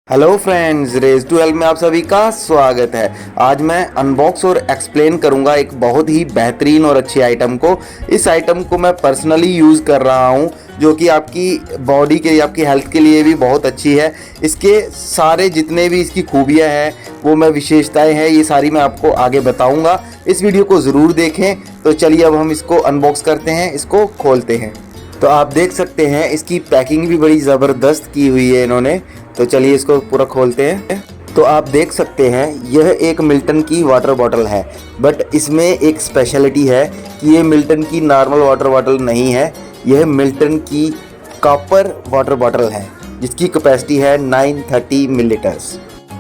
Hello friends, raise to help में आप सभी का स्वागत है। आज मैं अनबॉक्स और एक्सप्लेन करूंगा एक बहुत ही बेहतरीन और अच्छी आइटम को। इस आइटम को मैं पर्सनली यूज़ कर रहा हूं, जो कि आपकी बॉडी के, आपकी हेल्थ के लिए भी बहुत अच्छी है। इसके सारे जितने भी इसकी खूबियां हैं, वो मैं विशेषताएं हैं, ये सारी मैं आपको आगे बताऊँगा। इस वीडियो को ज़रूर देखें। तो चलिए अब हम इसको अनबॉक्स करते हैं, इसको खोलते हैं। तो आप देख सकते हैं इसकी पैकिंग भी बड़ी ज़बरदस्त की हुई है इन्होंने। तो चलिए इसको पूरा खोलते हैं। तो आप देख सकते हैं यह एक मिल्टन की वाटर बॉटल है, बट इसमें एक स्पेशलिटी है कि ये मिल्टन की नॉर्मल वाटर बॉटल नहीं है, यह मिल्टन की कॉपर वाटर बॉटल है, जिसकी कैपेसिटी है 930 मिलीलीटर्स।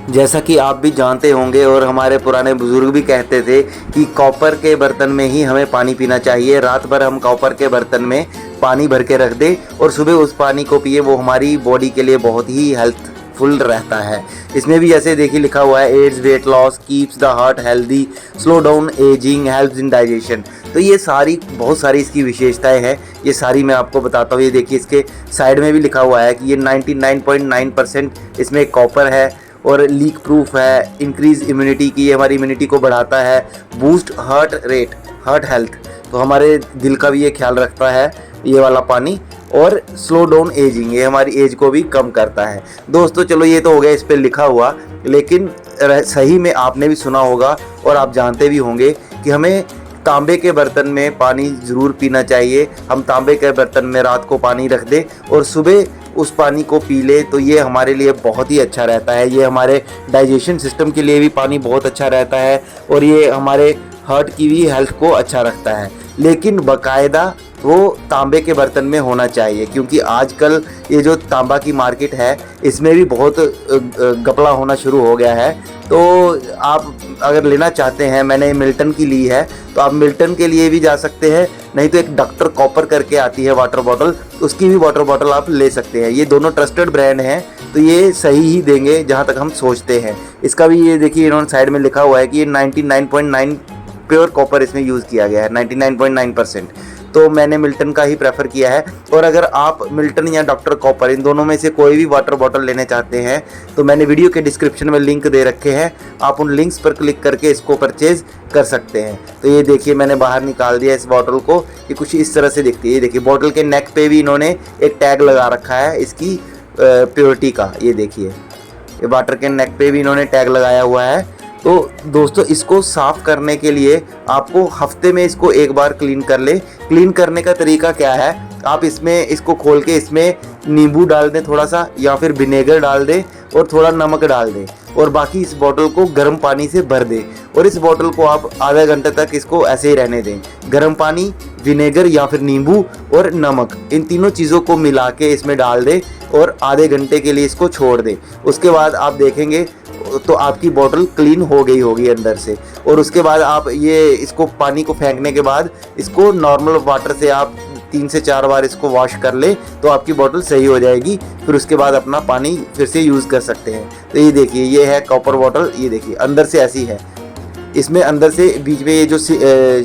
जैसा कि आप भी जानते होंगे और हमारे पुराने बुजुर्ग भी कहते थे कि कॉपर के बर्तन में ही हमें पानी पीना चाहिए। रात भर हम कॉपर के बर्तन में पानी भर के रख दें और सुबह उस पानी को पिए, वो हमारी बॉडी के लिए बहुत ही हेल्थफुल रहता है। इसमें भी जैसे देखिए लिखा हुआ है aids weight loss, keeps the heart healthy, slow down ageing, helps in digestion. तो ये सारी बहुत सारी इसकी विशेषताएं हैं, ये सारी मैं आपको बताता हूँ। ये देखिए इसके साइड में भी लिखा हुआ है कि ये 99.9% इसमें कॉपर है और लीक प्रूफ है, इंक्रीज इम्यूनिटी की, ये हमारी इम्यूनिटी को बढ़ाता है, boost heart rate, heart health, तो हमारे दिल का भी ये ख्याल रखता है ये वाला पानी, और स्लो डाउन एजिंग, ये हमारी एज को भी कम करता है। दोस्तों चलो ये तो हो गया इस पर लिखा हुआ, लेकिन सही में आपने भी सुना होगा और आप जानते भी होंगे कि हमें तांबे के बर्तन में पानी ज़रूर पीना चाहिए। हम तांबे के बर्तन में रात को पानी रख दें और सुबह उस पानी को पी ले, तो ये हमारे लिए बहुत ही अच्छा रहता है। ये हमारे डाइजेशन सिस्टम के लिए भी पानी बहुत अच्छा रहता है और ये हमारे हार्ट की भी हेल्थ को अच्छा रखता है। लेकिन बाकायदा वो तांबे के बर्तन में होना चाहिए, क्योंकि आजकल ये जो तांबा की मार्केट है इसमें भी बहुत घपला होना शुरू हो गया है। तो आप अगर लेना चाहते हैं, मैंने मिल्टन की ली है, तो आप मिल्टन के लिए भी जा सकते हैं, नहीं तो एक डॉक्टर कॉपर करके आती है वाटर बॉटल, उसकी भी वाटर बॉटल आप ले सकते हैं। ये दोनों ट्रस्टेड ब्रांड हैं, तो ये सही ही देंगे जहाँ तक हम सोचते हैं। इसका भी ये देखिए इन्होंने साइड में लिखा हुआ है कि ये 99.9 प्योर कॉपर इसमें यूज़ किया गया है, 99.9%। तो मैंने मिल्टन का ही प्रेफर किया है। और अगर आप मिल्टन या डॉक्टर कॉपर इन दोनों में से कोई भी वाटर बॉटल लेने चाहते हैं, तो मैंने वीडियो के डिस्क्रिप्शन में लिंक दे रखे हैं, आप उन लिंक्स पर क्लिक करके इसको परचेज़ कर सकते हैं। तो ये देखिए मैंने बाहर निकाल दिया इस बॉटल को, ये कुछ इस तरह से दिखती है। ये देखिए बॉटल के नेक पे भी इन्होंने एक टैग लगा रखा है इसकी प्योरिटी का। ये देखिए ये वाटर के नेक पे भी इन्होंने टैग लगाया हुआ है। तो दोस्तों इसको साफ़ करने के लिए आपको हफ्ते में इसको एक बार क्लीन कर ले। क्लीन करने का तरीका क्या है, आप इसमें इसको खोल के इसमें नींबू डाल दें थोड़ा सा, या फिर विनेगर डाल दें और थोड़ा नमक डाल दें, और बाकी इस बोतल को गर्म पानी से भर दें और इस बोतल को आप आधा घंटे तक इसको ऐसे ही रहने दें। गर्म पानी, विनेगर या फिर नींबू और नमक, इन तीनों चीज़ों को मिला के इसमें डाल दें और आधे घंटे के लिए इसको छोड़ दें। उसके बाद आप देखेंगे तो आपकी बोतल क्लीन हो गई होगी अंदर से। और उसके बाद आप ये इसको पानी को फेंकने के बाद इसको नॉर्मल वाटर से आप 3 से 4 बार इसको वॉश कर ले, तो आपकी बोतल सही हो जाएगी। फिर उसके बाद अपना पानी फिर से यूज़ कर सकते हैं। तो ये देखिए ये है कॉपर बोतल, ये देखिए अंदर से ऐसी है। इसमें अंदर से बीच में ये जो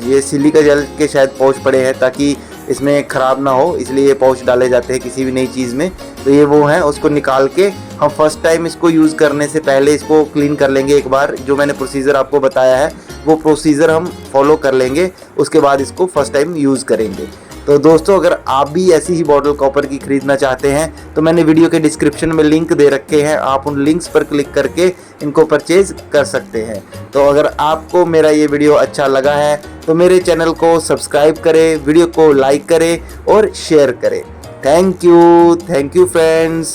ये सिलिका जेल के शायद पाउच पड़े हैं, ताकि इसमें ख़राब ना हो, इसलिए ये पाउच डाले जाते हैं किसी भी नई चीज़ में। तो ये वो हैं, उसको निकाल के हम फर्स्ट टाइम इसको यूज़ करने से पहले इसको क्लीन कर लेंगे एक बार। जो मैंने प्रोसीजर आपको बताया है वो प्रोसीजर हम फॉलो कर लेंगे, उसके बाद इसको फर्स्ट टाइम यूज़ करेंगे। तो दोस्तों अगर आप भी ऐसी ही बॉटल कॉपर की ख़रीदना चाहते हैं, तो मैंने वीडियो के डिस्क्रिप्शन में लिंक दे रखे हैं, आप उन लिंक्स पर क्लिक करके इनको परचेज़ कर सकते हैं। तो अगर आपको मेरा ये वीडियो अच्छा लगा है तो मेरे चैनल को सब्सक्राइब करें, वीडियो को लाइक करें और शेयर करें। Thank you friends.